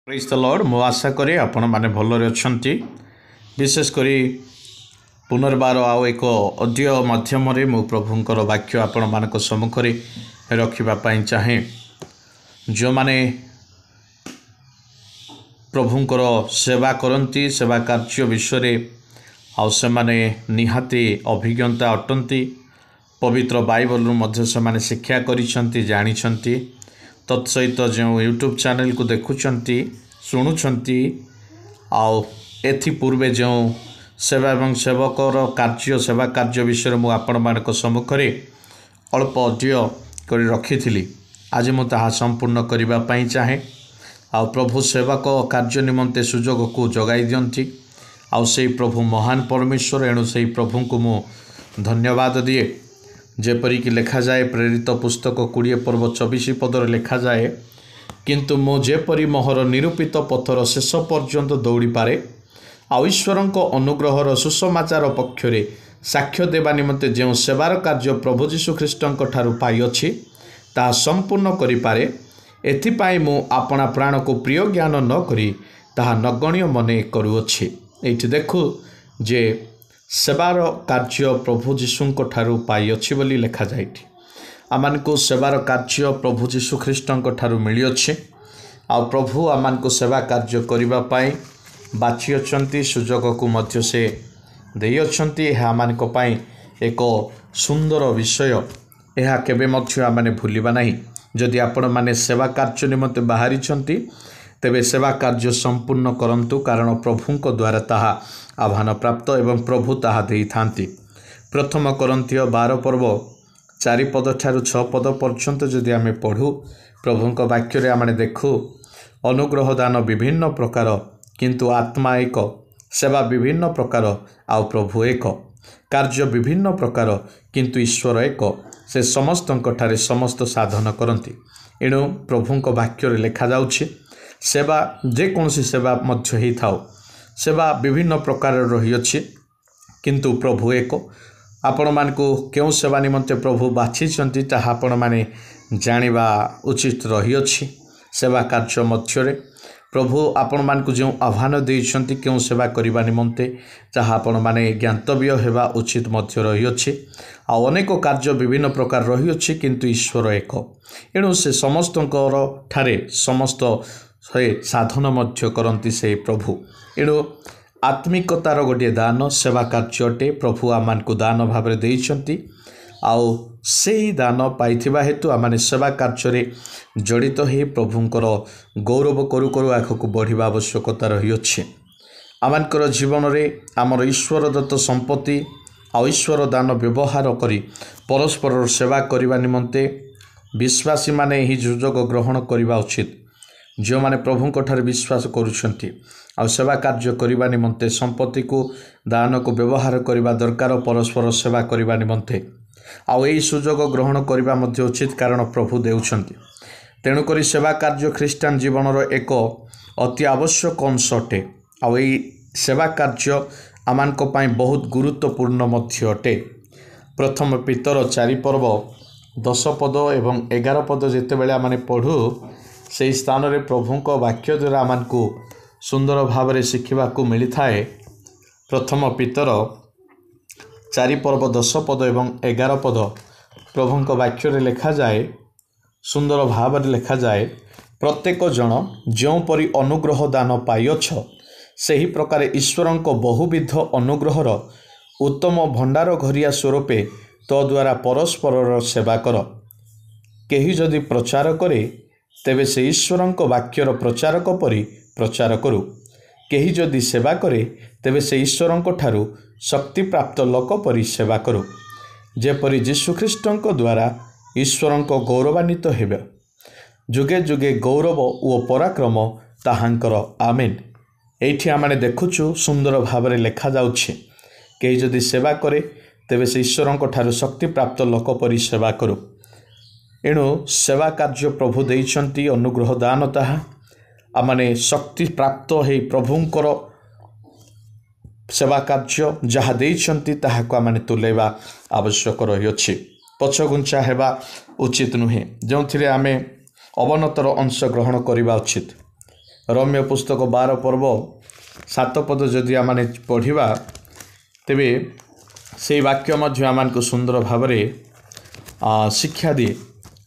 Praise the Lord. मु आशा करे आपण माने भलरे अछंती। विशेष करी पुनर्बार आउ एक ऑडियो माध्यम रे मु प्रभुंकर वाक्य आपण मानक सम्मुख रे रखिबा पई चाहे। जो माने प्रभुंकर सेवा करंती, सेवा कार्य विषय रे आउ से माने निहाती अभिज्ञता अटंती। पवित्र बाइबल रु मध्य से माने शिक्षा करिसंती, जानिसंती। तत्सहित जो यूट्यूब चैनल को देखुंती, शुणुंती, आउ एथि पूर्वे जो सेवा एवं सेवकर कार्य सेवा कार्य विषय में आपण मानक सम्मुख रे अल्प ऑडियो कर रखी। आज मु ताहा संपूर्ण करबा पई चाहे। आउ प्रभु सेवक कार्य निमंते सुजोग को जगाई दियंती। आउ से प्रभु महान परमेश्वर, एणु से प्रभु को मु धन्यवाद दिए। जेपरिक लिखा जाए प्रेरित पुस्तक 20 पर्व 24 पदर लिखा जाए, किंतु मु जेपरी मोहर निरूपित पथर शेष पर्यंत दौड़ी पारे, आ ईश्वरंक अनुग्रहर सुसमाचार पक्षरे साक्ष्य देवा निमंते जो सेवार कार्य प्रभु जीशु ख्रीष्टंक ठारू पाइअछि ताहा संपूर्ण करि पारे। एथिपाई मु आपणा प्राण को प्रिय ज्ञान न करी ताहा नगण्य मने करूअछि। एठी देखु जे सेवार कार्य प्रभु जीशुंक ठारू पाइअछि बोली लिखा जाइछि। आमानकु सेवार कार्य प्रभु जीशु ख्रीष्टंक ठारू मिलिअछि। आ प्रभु आमानकु सेवा कार्य करिबा पई बाछि अछंती, सुजोग को मध्य से देइ अछंती। एहा आमानक पई एक सुंदर विषय। एहा केबे मध्य आमाने भूलिबा नाही। जदि आपण माने सेवा कार्य निमंते बाहरी छंती, तेबे सेवा कार्य संपूर्ण करंतु, कारण प्रभुंक द्वारा ताहा आह्वान प्राप्त एवं प्रभु ताहा देई थांती। प्रथम कोरिन्थियो 12 पर्व 4 पद ठारू 6 पद पर्यंत जदि आमे पढ़ू, प्रभुंक वाक्य रे आमे देखू, अनुग्रह दान विभिन्न प्रकार, किंतु आत्मा एक, सेवा विभिन्न प्रकार, आउ प्रभु एक, कार्य विभिन्न प्रकार, किंतु ईश्वर एक, से समस्तंक ठारे समस्त साधन करंती। एणु प्रभुंक वाक्य रे लिखा जाउछि, सेवा जेकोसी सेवा मध्य ही थाओ, सेवा विभिन्न प्रकार रही अछि, किंतु प्रभु एक। आपण मानकु केउ सेवा निमंते प्रभु बाछि छंती ताहा आपण माने जानिबा उचित रही अछि। सेवा कार्य मध्य रे प्रभु आपण मानकु जो आह्वान देइ छंती केउ सेवा करिबा निमंते ताहा आपण माने ज्ञातव्य हेबा उचित मध्य रही अछि। आ अनेक कार्य विभिन्न प्रकार रही अछि, किंतु ईश्वर एक। एणु से समस्तंकर ठारे समस्त से साधन मध्य करंती से प्रभु। एणु आत्मिकतार गोटे दान सेवा कार्यटे प्रभु आमान को दान भाव में देइछंती। आउ सेही दान पाइथिबा हेतु आमाने सेवा कार्य जड़ित ही प्रभुंकर गौरव करू करू आखकु बढ़िबा आवश्यकता रही अछि। आमानकर जीवन रे आमर ईश्वर दत्त संपत्ति आ ईश्वर दान व्यवहार करी परस्पर सेवा करिबा निमंते विश्वासी माने ही सुजोग ग्रहण करिबा उचित। जो माने प्रभुंक ठारे विश्वास करुछंती आ सेवा कार्य करिबा निमंते संपत्ति को दान को व्यवहार करिबा दरकार, परस्पर सेवा करिबा निमंते आ एई सुजोग ग्रहण करिबा मध्ये उचित, कारण प्रभु देउछंती। तेणु करी सेवा कार्य ख्रीष्टान जीवनर एक अति आवश्यक अंश अटे। आ एई सेवा कार्य आमानक पई बहुत गुरुत्वपूर्ण मध्ये अटे। प्रथम पीतर 4 पर्व 10 पद एवं 11 पद जेतेबेले आमाने पढ़ू, से स्थान रे प्रभुंक वाक्य द्वारा आमानकु सुंदर भाव में शिखिबाकु मिली थाए। प्रथम पीतर 4 पर्व 10 पद एवं 11 पद प्रभुंक वाक्य रे लिखा जाए, सुंदर भाव में लिखा जाए, प्रत्येक जन जो परि अनुग्रह दान पाइअछ, सही प्रकार ईश्वरंक बहुविध अनुग्रहर उत्तम भंडार घरिया स्वरूपे तो द्वारा परस्पर सेवा कर। केही जदि प्रचार करे, तेबे से ईश्वरंक वाक्यर प्रचारक परि प्रचार करू। केही जदि सेवा करे, तेबे से ईश्वरंक ठारू शक्ति प्राप्त लोक परि सेवा करू, जेपरि जीशु ख्रीष्टंक द्वारा ईश्वरंक गौरवान्वित हेबे। जुगे जुगे गौरव ओ पराक्रम ताहांकर। आमेन। एठी आमाने देखुछु सुंदर भाव में लिखा जाउछि, केही जदि सेवा करे, तेबे से ईश्वरंक ठारू शक्ति प्राप्त लोक परि सेवा करू। एणु सेवा कार्य प्रभु देइछंती, अनुग्रह दान ताहा आमाने शक्ति प्राप्त हे प्रभुंकर सेवा कार्य जहा देइछंती ताहाको आमाने तुलेबा आवश्यक रही अछि। पछगुंचा हेबा उचित नुहे, जोंथिरे आमे अवनतर अंश ग्रहण करिबा उचित। रोम्य पुस्तक 12 पर्व 7 पद जदि आम पढ़ा तेबे से वाक्य मध्य आम को सुंदर भाव शिक्षा दिए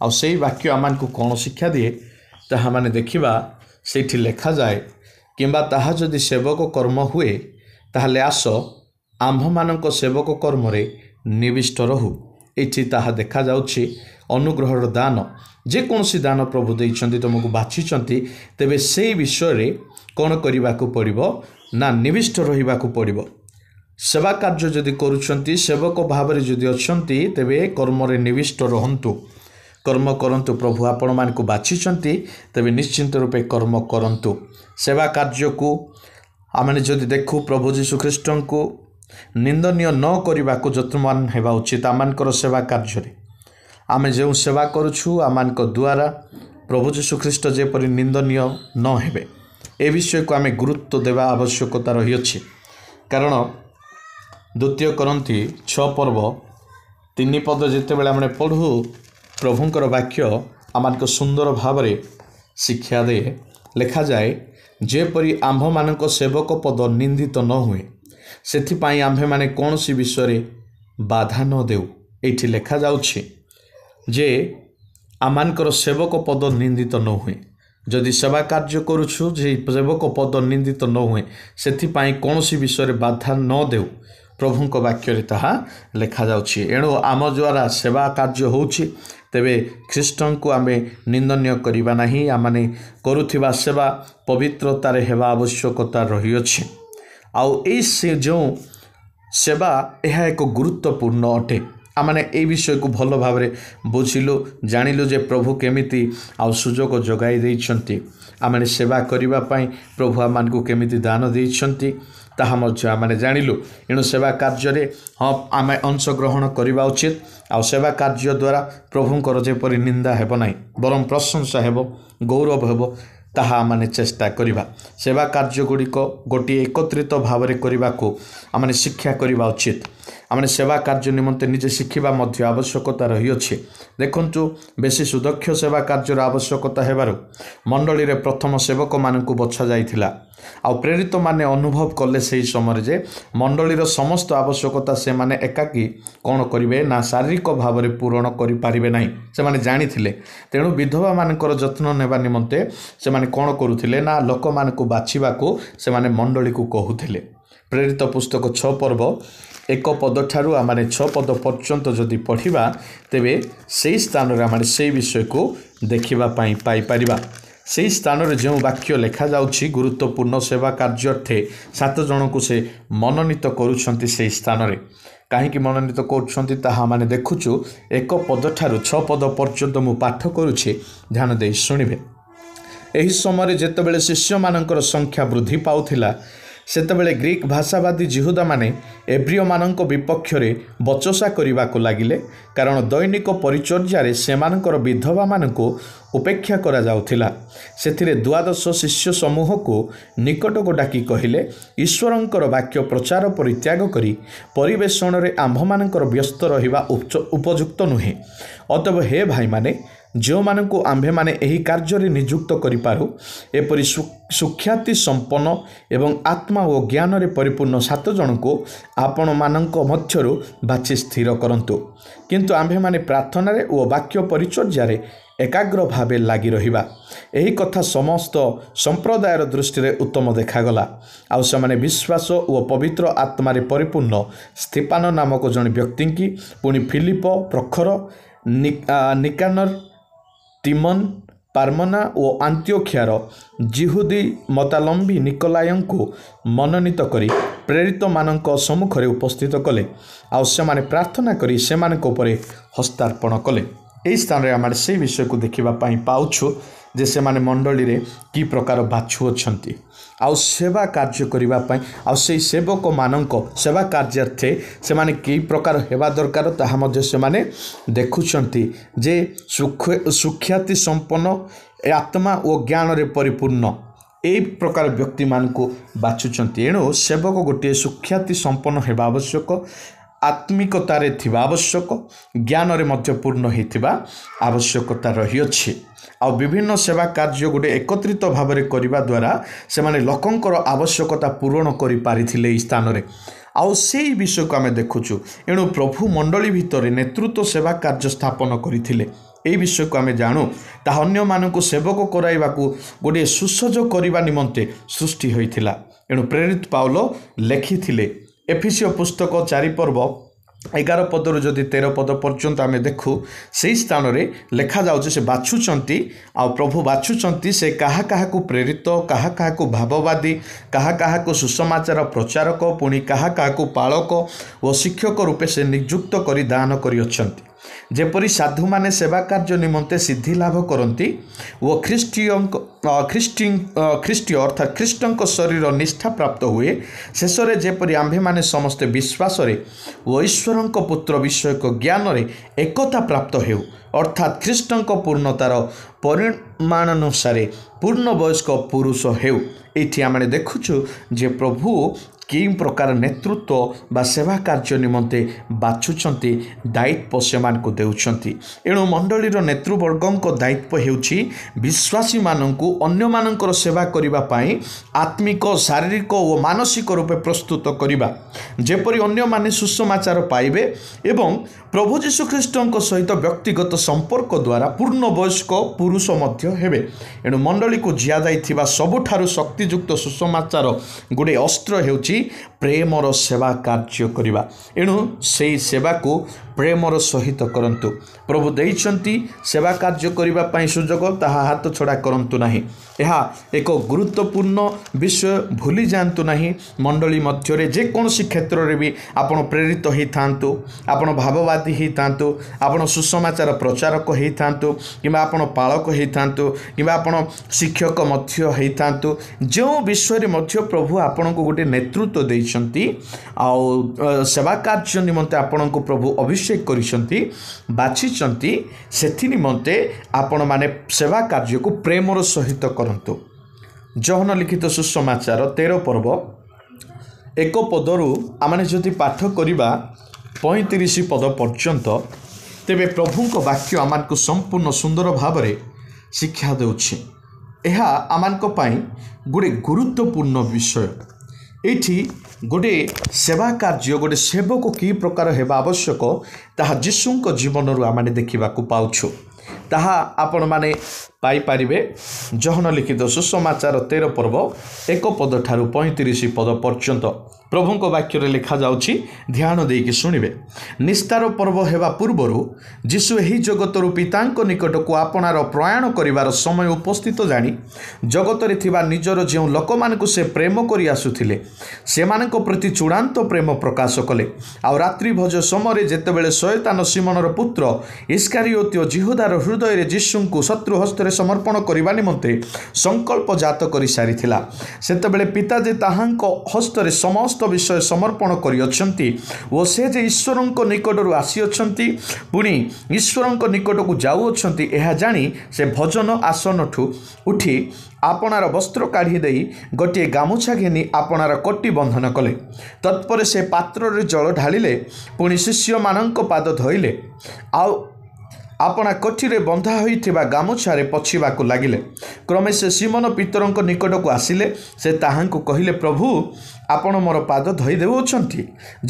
आउ से वाक्य आम को कौन शिक्षा दिए ताहा माने देखिबा सेठी लेखा जाए किंबा ताहा जदि सेवक कर्म हुए ताहले आस आम्भ मानक सेवक कर्म रे निविष्ट रहू। एठी ताहा देखा जाउछि अनुग्रहर दान जेकोसी दान प्रभु देइछन्ति तुमको बाछिछन्ति तेबे से विषय रे कौन करने को पड़िबो ना निविष्ट रहिबाकू पड़िबो। सेवा कार्य जदि करुछन्ति सेवक भाव में जदि अछन्ति तेबे कर्म रे निविष्ट रहंतु कर्म करंतु। प्रभु आपण मान को बाछिछन्ति तेबे निश्चिंत रूपे कर्म करंतु। सेवा कार्य को आमने जदि देखु प्रभु जीशु ख्रीष्ट को निंदनीय न करने को यत्नवान हेबा उचित। आमानकर सेवा कार्य रे आमे जो सेवा करुछु आमानक द्वारा प्रभु जीशु ख्रीष्ट जेपरि निंदनीय न हेबे ए विषय को आमे गुरुत्व देवा आवश्यकता रही अछि। कारण 2 करंती 6 पर्व 3 पद जितेबाला आम पढ़ू प्रभुंकर वाक्य आमानक सुंदर भाव शिक्षा दे लेखा जाए जेपरि आम्भ मानक सेवक पद निंदित न हुए सेथिपाई आम्भे माने कौन सी विषय बाधा न देउ। एठी लेखा जाउछि जे आमानकर सेवक पद निंदित न हुए। जदि सेवा कार्य करुछु जे सेवक पद निंदित न हुए सेथिपाई कौन सी विषय बाधा न देउ प्रभुंक वाक्य ताहा लेखा जाउछि। एणु आम द्वारा सेवा कार्य होउछि तेबे ख्रीष्टन को आमे निंदनीय करिबा नाही। आमाने करुथिबा सेवा पवित्रतार हेबा आवश्यकता रही अछि। आउ ए से जो सेवा यह एक गुरुत्वपूर्ण अटे। आमने ए विषय को भल भाव बुझिलु जानिलु जे प्रभु केमिति आउ सुजोग जगाई देइछन्ति। आमने सेवा करिबा पई प्रभु आमान को केमिति दान देइछन्ति ताहा मध्य आमने जानिलु। एणु सेवा कार्य रे हाँ आमे अंशग्रहण करिबा उचित। आउ सेवा कार्य द्वारा प्रभुंकर जेपरि निंदा हेबो नाही बरम प्रशंसा हेबो गौरव हेबो ताहा माने चेष्टा करिबा। सेवा कार्य गुड़िक गोटे एकत्रित भाव में करने को आमने शिक्षा करवा उचित। आमने सेवा कार्य निमंते निजे शिखिबा मध्य आवश्यकता रही अछि। देखंतु बेसी सुदक्ष सेवा कार्यर आवश्यकता हेबारु मंडली रे प्रथम सेवक मानकु बछा जाइथिला। आ प्रेरित माने अनुभव कले सही समय जे मंडलीर समस्त आवश्यकता से माने एकाकी कौन करिवे ना शारीरिक भाव में पूरण करि पारिबे नाही से माने जानिथिले। तेणु विधवा मानकर जत्न नेबा निमंते से माने कौन करुथिले ना लोक मानकु बाछिबाकू से माने मंडली को कहूथिले। प्रेरित पुस्तक 6 पर्व 1 पद ठारू आमाने 6 पद पर्यंत जदि पढ़िबा तेबे सेही स्थान रे आमाने सेही विषय को देखिबा पाई पाई परिबा। सेही स्थान रे जो वाक्य लेखा जाउछि गुरुत्वपूर्ण सेवा कार्यार्थे 7 जन को से मनोनीत करूछन्ति। सेही स्थान रे काहेकि मनोनीत करूछन्ति ताहा माने देखुछु 1 पद ठारू 6 पद पर्यंत मु पाठ करूछि ध्यान देई सुनिबे। एही समय जेतेबेले शिष्य मानकर संख्या वृद्धि पाउथिला सेतेबेले ग्रीक भाषावादी जिहुदा माने एब्रियो मानक विपक्ष रे बचसा करिबा को लागिले। कारण दैनिक परिचर्यारे सेमानकर विधवा मानक उपेक्षा करा जाउथिला। सेथिरे 12 शिष्य समूह को निकट को डाकी कहिले ईश्वरंकर वाक्य प्रचार परित्याग करी परिवेषण रे आम्भ मानकर व्यस्त रहिबा उपयुक्त नुहे। अतएव हे भाई माने जो मानकु आम्भे माने एही कार्य रे नियुक्त करि पारु एपरि सुख्याति संपन्न एवं आत्मा और ज्ञान रे परिपूर्ण 7 जन को आपण मानक मध्यरु बाछि स्थिर करंतु। किंतु आम्भे माने प्रार्थना रे ओ वाक्य परिचर्या रे एकाग्र भावे लागि रहिबा। एही कथा समस्त संप्रदायर दृष्टि रे उत्तम देखागला। आउ से विश्वास और पवित्र आत्मा रे परिपूर्ण स्तेफान नामक जन व्यक्ति की पुणी फिलिप प्रखर निकानर तिमन पार्मना और आंतियोखियार जिहुदी मतालंबी निकोलायन को मनोनीत करी प्रेरित मानक सम्मुख रे उपस्थित कले। आउ से प्रार्थना करी से हस्तार्पण कले। यही स्थान रे आम से विषय को देखा पाउछु जे से माने मंडली रे की प्रकार बाछु अछंती। आउ सेवा कार्य करिबा पई आउ से सेवक मानक सेवा कार्यार्थे से माने की प्रकार हेबा दरकार ताहा मध्ये से माने देखुछंती जे सुख्याति संपन्न आत्मा और ज्ञान रे परिपूर्ण ए प्रकार व्यक्ति मान को बाछुछंती। एणु सेवक गोटे सुख्याति संपन्न हेबा आवश्यक आत्मिकता रे थिबा आवश्यक ज्ञान रे मध्य पूर्ण हेतिबा आवश्यकता रही अछि। ଆଉ ବିଭିନ୍ନ ସେବା କାର୍ଯ୍ୟ ଗୋଟେ ଏକତ୍ରିତ ଭାବରେ କରିବା ଦ୍ୱାରା ସେମାନେ ଲୋକଙ୍କର ଆବଶ୍ୟକତା ପୂରଣ କରିପାରିଥିଲେ ଏହି ସ୍ଥାନରେ। ଆଉ ସେଇ ବିଷୟକୁ ଆମେ ଦେଖୁଛୁ। ଏଣୁ ପ୍ରଭୁ ମଣ୍ଡଳୀ ଭିତରେ ନେତୃତ୍ୱ ସେବା କାର୍ଯ୍ୟ ସ୍ଥାପନ କରିଥିଲେ। ଏହି ବିଷୟକୁ ଆମେ ଜାଣୁ ତାହା ଅନ୍ୟମାନଙ୍କୁ ସେବକ କରାଇବାକୁ ଗୋଟିଏ ସୁସହଜ କରିବା ନିମନ୍ତେ ସୃଷ୍ଟି ହୋଇଥିଲା। ଏଣୁ ପ୍ରେରିତ ପାଉଲ ଲେଖିଥିଲେ ଏଫେସୀୟ ପୁସ୍ତକ 4 ପର୍ବ 11 ପଦରୁ ଯଦି 13 ପଦ ପର୍ଯ୍ୟନ୍ତ ଆମେ ଦେଖୁ, ସେହି ସ୍ଥାନରେ ଲେଖାଯାଉଛି ସେ ବାଛୁଛନ୍ତି, ଆଉ ପ୍ରଭୁ ବାଛୁଛନ୍ତି ସେ କାହା କାହାକୁ ପ୍ରେରିତ, କାହା କାହାକୁ ଭାବବାଦୀ, କାହା କାହାକୁ ସୁସମାଚାର ପ୍ରଚାରକ, ପୁଣି କାହା କାହାକୁ ପାଳକ ଓ ଶିକ୍ଷକ ରୂପେ ସେ ନିଯୁକ୍ତ କରି ଦାନ କରିଅଛନ୍ତି, ଯେପରି ସାଧୁମାନେ ସେବା କାର୍ଯ୍ୟ ନିମନ୍ତେ ସିଦ୍ଧି ଲାଭ କରନ୍ତି ଓ ଖ୍ରୀଷ୍ଟୀୟ ଅର୍ଥାତ୍ ଖ୍ରୀଷ୍ଟଙ୍କ ଶରୀର ନିଷ୍ଠା ପ୍ରାପ୍ତ ହୁଏ। ଶେଷରେ ଯେପରି ଆମ୍ଭେମାନେ ସମସ୍ତେ ବିଶ୍ୱାସରେ ଓ ଈଶ୍ୱରଙ୍କ ପୁତ୍ର ବିଷୟକ ଜ୍ଞାନରେ ଏକତା ପ୍ରାପ୍ତ ହେଉ, ଅର୍ଥାତ୍ ଖ୍ରୀଷ୍ଟଙ୍କ ପୂର୍ଣ୍ଣତାର ପରିମାଣାନୁସାରେ ପୂର୍ଣ୍ଣ ବୟସ୍କ ପୁରୁଷ ହେଉ। ଏଇଠି ଆମେ ଦେଖୁଛୁ ଯେ ପ୍ରଭୁ କି ପ୍ରକାର ନେତୃତ୍ୱ ବା ସେବା କାର୍ଯ୍ୟ ନିମନ୍ତେ ବାଛୁଛନ୍ତି, ଦାୟିତ୍ୱ ସେମାନଙ୍କୁ ଦେଉଛନ୍ତି। ଏଣୁ ମଣ୍ଡଳୀର ନେତୃବର୍ଗଙ୍କ ଦାୟିତ୍ୱ ହେଉଛି ବିଶ୍ୱାସୀମାନଙ୍କୁ ଅନ୍ୟମାନଙ୍କର ସେବା କରିବା ପାଇଁ ଆତ୍ମିକ, ଶାରୀରିକ ଓ ମାନସିକ ରୂପେ ପ୍ରସ୍ତୁତ କରିବା, ଯେପରି ଅନ୍ୟମାନେ ସୁସମାଚାର ପାଇବେ ଏବଂ ପ୍ରଭୁ ଯୀଶୁଖ୍ରୀଷ୍ଟଙ୍କ ସହିତ ବ୍ୟକ୍ତିଗତ ସମ୍ପର୍କ ଦ୍ୱାରା ପୂର୍ଣ୍ଣ ବୟସ୍କ ପୁରୁଷ ମଧ୍ୟ ହେବେ। ଏଣୁ ମଣ୍ଡଳୀକୁ ଦିଆଯାଇଥିବା ସବୁଠାରୁ ଶକ୍ତିଯୁକ୍ତ ସୁସମାଚାର ଗୋଟିଏ ଅସ୍ତ୍ର ହେଉଛି ପ୍ରେମର ସେବା କାର୍ଯ୍ୟ କରିବା। ଏଣୁ ସେହି ସେବାକୁ ପ୍ରେମର ସହିତ କରନ୍ତୁ। ପ୍ରଭୁ ଦେଇଛନ୍ତି ସେବା କାର୍ଯ୍ୟ କରିବା ପାଇଁ ସୁଯୋଗ, ତାହା ହାତ ଛଡ଼ା କରନ୍ତୁ ନାହିଁ। ଏହା ଏକ ଗୁରୁତ୍ୱପୂର୍ଣ୍ଣ ବିଷୟ, ଭୁଲି ଯାଆନ୍ତୁ ନାହିଁ। ମଣ୍ଡଳୀ ମଧ୍ୟରେ ଯେକୌଣସି କ୍ଷେତ୍ରରେ ବି ଆପଣ ପ୍ରେରିତ ହୋଇଥାନ୍ତୁ, ଆପଣ ଭାବବାଦୀ ହୋଇଥାନ୍ତୁ, ଆପଣ ସୁସମାଚାର ପ୍ରଚାରକ ହୋଇଥାନ୍ତୁ, କିମ୍ବା ଆପଣ ପାଳକ ହୋଇଥାନ୍ତୁ, କିମ୍ବା ଆପଣ ଶିକ୍ଷକ ମଧ୍ୟ ହୋଇଥାନ୍ତୁ, ଯେଉଁ ବିଷୟରେ ମଧ୍ୟ ପ୍ରଭୁ ଆପଣଙ୍କୁ ଗୋଟିଏ ନେତୃତ୍ୱ ଦେଇଛନ୍ତି ଆଉ ସେବା କାର୍ଯ୍ୟ ନିମନ୍ତେ ଆପଣଙ୍କୁ ପ୍ରଭୁ ଅଭିଷେକ କରିଛନ୍ତି, ବାଛିଛନ୍ତି, ସେଥି ନିମନ୍ତେ ଆପଣମାନେ ସେବା କାର୍ଯ୍ୟକୁ ପ୍ରେମର ସହିତ କରନ୍ତୁ। ଯୋହନ ଲିଖିତ ସୁସମାଚାର 13 ପର୍ବ 1 ପଦରୁ ଆମେ ଯଦି ପାଠ କରିବା 35 ପଦ ପର୍ଯ୍ୟନ୍ତ, ତେବେ ପ୍ରଭୁଙ୍କ ବାକ୍ୟ ଆମକୁ ସମ୍ପୂର୍ଣ୍ଣ ସୁନ୍ଦର ଭାବରେ ଶିକ୍ଷା ଦେଉଛି। ଏହା ଆମମାନଙ୍କ ପାଇଁ ଗୋଟିଏ ଗୁରୁତ୍ୱପୂର୍ଣ୍ଣ ବିଷୟ। ଏଇଠି ଗୋଟିଏ ସେବା କାର୍ଯ୍ୟ, ଗୋଟିଏ ସେବକ କି ପ୍ରକାର ହେବା ଆବଶ୍ୟକ, ତାହା ଯୀଶୁଙ୍କ ଜୀବନରୁ ଆମେ ଦେଖିବାକୁ ପାଉଛୁ। ତାହା ଆପଣମାନେ ପାଇପାରିବେ ଯୋହନ ଲିଖିତ ସୁସମାଚାର 13 ପର୍ବ 1 ପଦ ଠାରୁ 35 ପଦ ପର୍ଯ୍ୟନ୍ତ। ପ୍ରଭୁଙ୍କ ବାକ୍ୟରେ ଲେଖାଯାଉଛି, ଧ୍ୟାନ ଦେଇକି ଶୁଣିବେ। ନିସ୍ତାର ପର୍ବ ହେବା ପୂର୍ବରୁ ଯୀଶୁ ଏହି ଜଗତରୁ ପିତାଙ୍କ ନିକଟକୁ ଆପଣାର ପ୍ରୟାଣ କରିବାର ସମୟ ଉପସ୍ଥିତ ଜାଣି ଜଗତରେ ଥିବା ନିଜର ଯେଉଁ ଲୋକମାନଙ୍କୁ ସେ ପ୍ରେମ କରି ଆସୁଥିଲେ ସେମାନଙ୍କ ପ୍ରତି ଚୂଡ଼ାନ୍ତ ପ୍ରେମ ପ୍ରକାଶ କଲେ। ଆଉ ରାତ୍ରି ଭୋଜ ସମୟରେ ଯେତେବେଳେ ଶୟତାନ ସିମୋନର ପୁତ୍ର ଇସ୍କାରିଓତୀୟ ଯିହୁଦାର ହୃଦୟରେ ଯୀଶୁଙ୍କୁ ଶତ୍ରୁ ହସ୍ତରେ ସମର୍ପଣ କରିବା ନିମନ୍ତେ ସଂକଳ୍ପ ଜାତ କରିସାରିଥିଲା, ସେତେବେଳେ ପିତା ଯେ ତାହାଙ୍କ ହସ୍ତରେ ସମସ୍ତ ବିଷୟ ସମର୍ପଣ କରିଅଛନ୍ତି ଓ ସେ ଯେ ଈଶ୍ୱରଙ୍କ ନିକଟରୁ ଆସିଅଛନ୍ତି ପୁଣି ଈଶ୍ୱରଙ୍କ ନିକଟକୁ ଯାଉଅଛନ୍ତି, ଏହା ଜାଣି ସେ ଭୋଜନ ଆସନଠୁ ଉଠି ଆପଣାର ବସ୍ତ୍ର କାଢ଼ି ଦେଇ ଗୋଟିଏ ଗାମୁଛା ଘେନି ଆପଣାର କଟି ବନ୍ଧନ କଲେ। ତତ୍ପରେ ସେ ପାତ୍ରରେ ଜଳ ଢାଳିଲେ, ପୁଣି ଶିଷ୍ୟମାନଙ୍କ ପାଦ ଧୋଇଲେ, ଆଉ ଆପଣା କୋଠିରେ ବନ୍ଧା ହୋଇଥିବା ଗାମୁଛାରେ ପୋଛିବାକୁ ଲାଗିଲେ। କ୍ରମେ ସେ ସିମୋନ ପିତରଙ୍କ ନିକଟକୁ ଆସିଲେ। ସେ ତାହାଙ୍କୁ କହିଲେ, ପ୍ରଭୁ, ଆପଣ ମୋର ପାଦ ଧୋଇ ଦେଉଅଛନ୍ତି?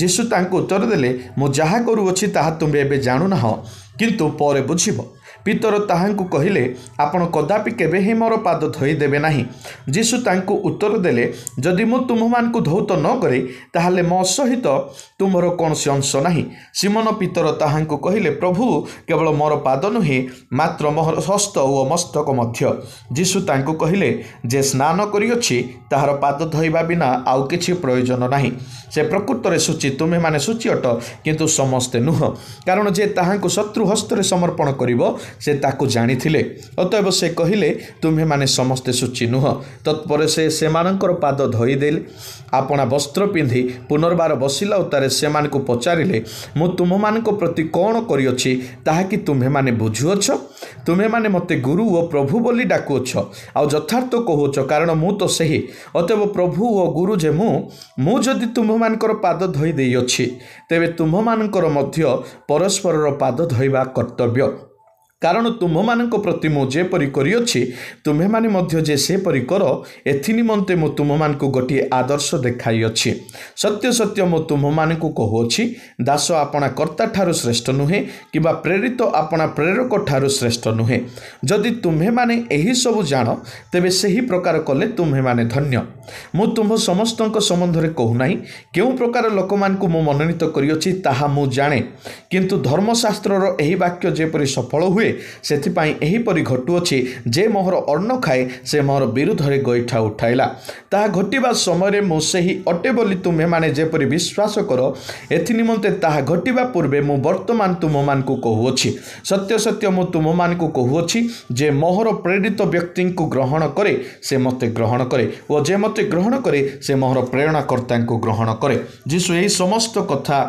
ଯୀଶୁ ତାଙ୍କୁ ଉତ୍ତର ଦେଲେ, ମୁଁ ଯାହା କରୁଅଛି ତାହା ତୁମେ ଏବେ ଜାଣୁନାହଁ, କିନ୍ତୁ ପରେ ବୁଝିବ। ପିତର ତାହାଙ୍କୁ କହିଲେ, ଆପଣ କଦାପି କେବେ ହିଁ ମୋର ପାଦ ଧୋଇଦେବେ ନାହିଁ। ଯୀଶୁ ତାଙ୍କୁ ଉତ୍ତର ଦେଲେ, ଯଦି ମୁଁ ତୁମମାନଙ୍କୁ ଧୌତ ନ କରେ ତାହେଲେ ମୋ ସହିତ ତୁମର କୌଣସି ଅଂଶ ନାହିଁ। ସିମୋନ ପିତର ତାହାଙ୍କୁ କହିଲେ, ପ୍ରଭୁ, କେବଳ ମୋର ପାଦ ନୁହେଁ, ମାତ୍ର ମୋର ହସ୍ତ ଓ ମସ୍ତକ ମଧ୍ୟ। ଯୀଶୁ ତାଙ୍କୁ କହିଲେ, ଯେ ସ୍ନାନ କରିଅଛି ତାହାର ପାଦ ଧୋଇବା ବିନା ଆଉ କିଛି ପ୍ରୟୋଜନ ନାହିଁ। ସେ ପ୍ରକୃତରେ ସୂଚି, ତୁମେମାନେ ସୂଚି ଅଟ, କିନ୍ତୁ ସମସ୍ତେ ନୁହଁ, କାରଣ ଯେ ତାହାଙ୍କୁ ଶତ୍ରୁ ହସ୍ତରେ ସମର୍ପଣ କରିବ ସେ ତାକୁ ଜାଣିଥିଲେ। ଅତଏବ ସେ କହିଲେ, ତୁମେମାନେ ସମସ୍ତେ ସୂଚି ନୁହଁ। ତତ୍ପରେ ସେ ସେମାନଙ୍କର ପାଦ ଧୋଇଦେଲେ, ଆପଣା ବସ୍ତ୍ର ପିନ୍ଧି ପୁନର୍ବାର ବସିଲା ଉତ୍ତାରେ ସେମାନଙ୍କୁ ପଚାରିଲେ, ମୁଁ ତୁମମାନଙ୍କ ପ୍ରତି କ'ଣ କରିଅଛି ତାହା କି ତୁମେମାନେ ବୁଝୁଅଛ? ତୁମେମାନେ ମୋତେ ଗୁରୁ ଓ ପ୍ରଭୁ ବୋଲି ଡାକୁଅଛ, ଆଉ ଯଥାର୍ଥ କହୁଅଛ, କାରଣ ମୁଁ ତ ସେହି। ଅତଏବ ପ୍ରଭୁ ଓ ଗୁରୁ ଯେ ମୁଁ ଯଦି ତୁମମାନଙ୍କର ପାଦ ଧୋଇ ଦେଇଅଛି, ତେବେ ତୁମମାନଙ୍କର ମଧ୍ୟ ପରସ୍ପରର ପାଦ ଧୋଇବା କର୍ତ୍ତବ୍ୟ। कारण तुम्हें प्रति मु जेपरी करियोछि तुम्हें माने मध्य जे सेपरी कर एथि निमंते मु तुम्हें गोटे आदर्श देखाई अछि। सत्य सत्य मु तुम्हें कहूछि दास आपणा कर्ता ठारू श्रेष्ठ नुहे किबा प्रेरित आपणा प्रेरक ठारू श्रेष्ठ नुहे। जदि तुम्हें माने एही सब जान तेबे सही प्रकार कले तुम्हें माने धन्य। मु तुम समस्त संबंध में कहूना केउ प्रकार लोक मानकु मु मनोनीत करियोछि ताहा मु जाने, किंतु धर्मशास्त्रर एही वाक्य जेपरी सफल हुए सेथिपाई एहीपरि घटुअछि जे मोहर अन्न खाए से मोहर विरुद्ध रे गोइठा उठाइला। ताहा घटिबा समय मु सही अटे बोली तुम्हें माने जेपरि विश्वास कर एथि निमंते ताहा घटिबा पूर्वे मु वर्तमान तुम मानकु कहूछि। सत्य सत्य मु तुम मानकु कहूछि जे मोहर प्रेरित व्यक्ति को ग्रहण करे से मते ग्रहण करे और जे मते ग्रहण करे से मोहर प्रेरणाकर्ता को ग्रहण करे। जीशु यही समस्त कथा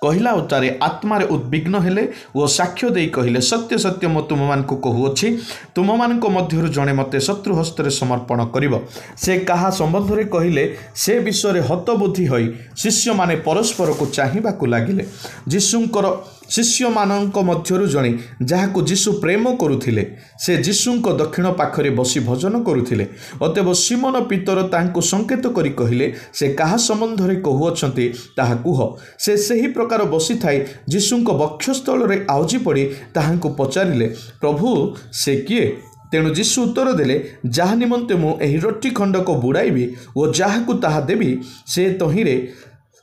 कहला उतारे आत्मार उद्विग्न हेले वो साक्ष्य दे कहले सत्य सत्य मु तुम मान को कहूछि तुम मान को मध्यरु जणे मते शत्रु हस्ତରେ समर्पण करिवो। से कहा संबंध रे कहले से विषय रे हतबुद्धि होई शिष्य माने परस्पर को चाहिबा को लागिले। जीशुंकर शिष्य मानक मध्यरु जणे जाहाको जीशु प्रेम करुथिले से जीशुंक दक्षिण पाखरे बसी भजन करुथिले। अतएव सिमोन पीतर तांको संकेत करी कहले से कहा संबंध रे कहूअछंती ताहा कुह। से सही प्रकार बसी थाई जीशुंक वक्षस्थल रे आउजी पड़ी ताहांको पचारिले प्रभु से किए। तेणु जीशु उत्तर देले जहा निमंते मु एही रोटी खंड को बुड़ाइबी और जहाकू ताहा देबी से तहिरे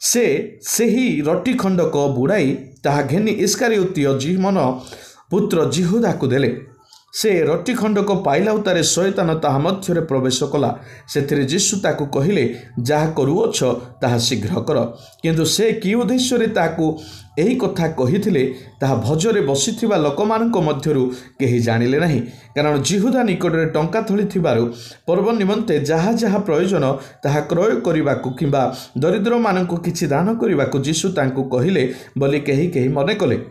से ही रोटी खंड को बुड़ाई ताहा घेनी इस्कारियोतीय जीमन पुत्र जिहुदा को देले। से रोटी खंड को पाइला उतारे शैतान ताहा मध्य प्रवेश कला। से जीशु ताकू कहले जहा करुअछ ताहा शीघ्र कर। किंतु से कि उद्देश्य रे ताकू एही कथा कहिथिले ताहा भजरे बसिथिबा लोकमानक मध्यरु केही जानिले नाही। कारण जिहुदा निकटरे टंका थली थिबारु पर्व निमंते जहा जहा प्रयोजन ताहा क्रय करिबाकू किंबा दरिद्र मानकू किछि दान करिबाकू जीशु तांकू कहिले बोली केही केही मने कले।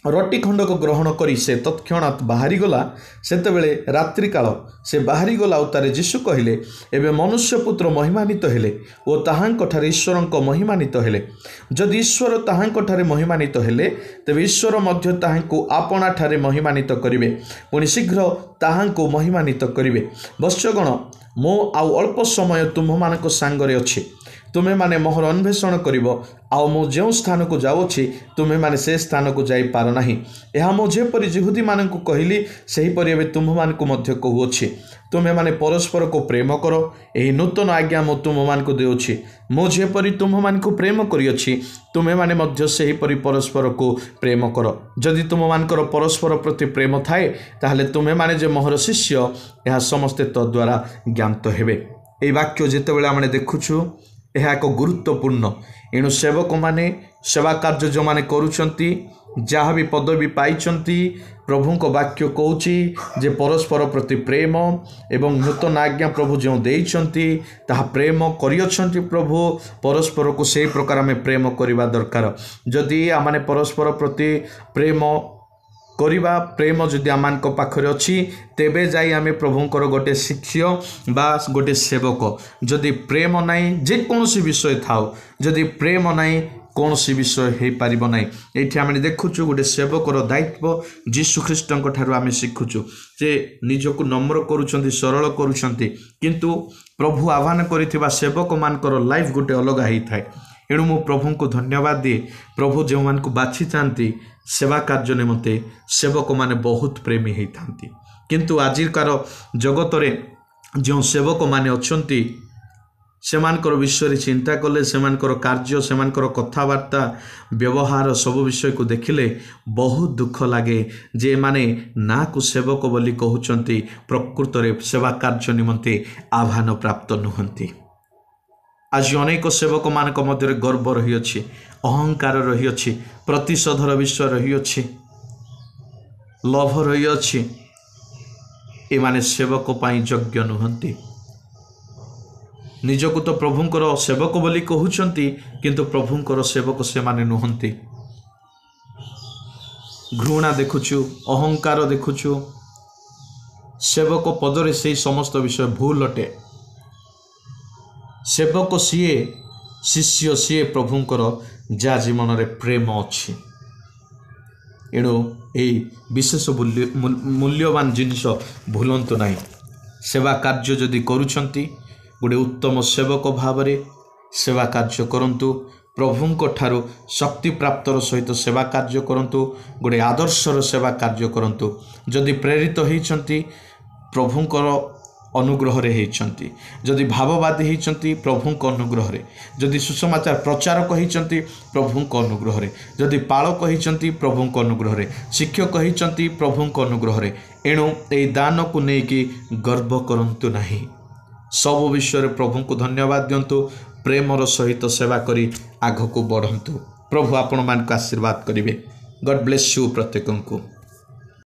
रोटी खंड को ग्रहण करी से तत्क्षणात बाहरी गला। सेतेबेले रात्रि काल से बाहरी गला उतारे जीशु कहले एबे मनुष्य पुत्र महिमानित हेले ओ ताहांक ठारे ईश्वरंक महिमानित हेले। जदि ईश्वर ताहांक ठारे महिमानित हेले तेबे ईश्वर मध्य ताहांको आपणा ठारे महिमानित करिवे पुनि शीघ्र ताहांको महिमानित करिवे। वत्सगण मो आउ अल्प समय तुम मानक सांगरे अछि। तुम्हें माने मोहर अन्वेषण करिवो आउ मु जो स्थान को जाउछि तुम्हें माने से स्थान को जाई पार नाही। एहा मु जेपरि जिहुदी मानकु कहली सेही परि एबे तुम मानकु मध्य कहूछि तुम्हें माने परस्पर को प्रेम करो। एही नूतन आज्ञा मु तुम मानकु देउछि मु जेपरि तुम मानकु प्रेम करियछि तुम्हें माने मध्य सेही परि परस्पर को प्रेम करो। जदि तुम मानकर परस्पर प्रति प्रेम थाए ताहले तुम्हें माने जे मोहर शिष्य एहा समस्ते तद्वारा ज्ञात हेबे। एही वाक्य जेतेबेले आमे देखुछु यह एक गुरुत्वपूर्ण। एणु सेवक माने सेवा कार्य जो माने करुछंती जहाँ भी पदवी पाइछंती प्रभु को वाक्य कहूची जे परस्पर प्रति प्रेम एवं नूतन आज्ञा प्रभु जो देइछंती ताहा प्रेम करियछंती। प्रभु परस्पर को से प्रकार में प्रेम करिबा दरकार। जदि आमाने परस्पर प्रति प्रेम करिबा प्रेम जदि आमान को पाखरे अछि तेबे जाई आमे प्रभुंकर गोटे शिष्य बा गोटे सेवक। जदि प्रेम नाई जे कोनोसी विषय थाओ जदि प्रेम नाई कोनोसी विषय हे पारिबो नाई। एठी आमे देखुछु गोटे सेवकर दायित्व जीशु ख्रीष्टंक ठारू आमे शिखुछु जे निजको नम्र करूछंती सरल करूछंती किंतु प्रभु आह्वान करिथिबा सेवक मानकर लाइफ गोटे अलगा हेई थाए। एणु मु प्रभु को धन्यवाद दिए। प्रभु जो मान को बाछि थांती सेवा कार्य निमंते सेवक माने बहुत प्रेमी हेई थांती किंतु आजिकार जगत रे जो सेवक माने अछंती सेमानकर विषय चिंता कले सेमानकर कार्य सेमानकर कथावार्ता व्यवहार सब विषय को देखिले बहुत दुख लगे जे माने ना को सेवक बोली कहउचंती प्रकृत रे सेवा कार्य निमंते आह्वान प्राप्त नुहंती। आज अनेक सेवक मानक मध्य गर्व रही अछि अहंकार रही अछि प्रतिशोधर विषय रही अछि लोभ रही अछि। ए माने सेवक पाई योग्य नुहंती। निजको तो प्रभुंकर सेवक बोली कहउचंती किंतु प्रभुंकर सेवक से माने नुहंती। घृणा देखुछु अहंकार देखुछु सेवक पदरे से समस्त विषय भूल अटे। सेवक सीए शिष्य सीए प्रभुंकर जा जीवन रे प्रेम अछि। एणु এই ବିଶେଷ ମୂଲ୍ୟବାନ ଜିନିଷ ଭୁଲନ୍ତୁ ନାହିଁ। ସେବା କାର୍ଯ୍ୟ ଯଦି କରୁଛନ୍ତି ଗୋଟେ ଉତ୍ତମ ସେବକ ଭାବରେ ସେବା କାର୍ଯ୍ୟ କରନ୍ତୁ। ପ୍ରଭୁଙ୍କ ଠାରୁ ଶକ୍ତି ପ୍ରାପ୍ତର ସହିତ ସେବା କାର୍ଯ୍ୟ କରନ୍ତୁ। ଗୋଟେ ଆଦର୍ଶର ସେବା କାର୍ଯ୍ୟ କରନ୍ତୁ। ଯଦି ପ୍ରେରିତ ହେଇଛନ୍ତି ପ୍ରଭୁଙ୍କର ଅନୁଗ୍ରହରେ ହେଇଛନ୍ତି, ଯଦି ଭାବବାଦୀ ହେଇଛନ୍ତି ପ୍ରଭୁଙ୍କ ଅନୁଗ୍ରହରେ, ଯଦି ସୁସମାଚାର ପ୍ରଚାରକ ହେଇଛନ୍ତି ପ୍ରଭୁଙ୍କ ଅନୁଗ୍ରହରେ, ଯଦି ପାଳକ ହେଇଛନ୍ତି ପ୍ରଭୁଙ୍କ ଅନୁଗ୍ରହରେ, ଶିକ୍ଷକ ହେଇଛନ୍ତି ପ୍ରଭୁଙ୍କ ଅନୁଗ୍ରହରେ। ଏଣୁ ଏହି ଦାନକୁ ନେଇକି ଗର୍ବ କରନ୍ତୁ ନାହିଁ। ସବୁ ବିଷୟରେ ପ୍ରଭୁଙ୍କୁ ଧନ୍ୟବାଦ ଦିଅନ୍ତୁ। ପ୍ରେମର ସହିତ ସେବା କରି ଆଗକୁ ବଢ଼ନ୍ତୁ। ପ୍ରଭୁ ଆପଣମାନଙ୍କୁ ଆଶୀର୍ବାଦ କରିବେ। ଗଡ୍ ବ୍ଲେସ୍ ୟୁ ପ୍ରତ୍ୟେକଙ୍କୁ।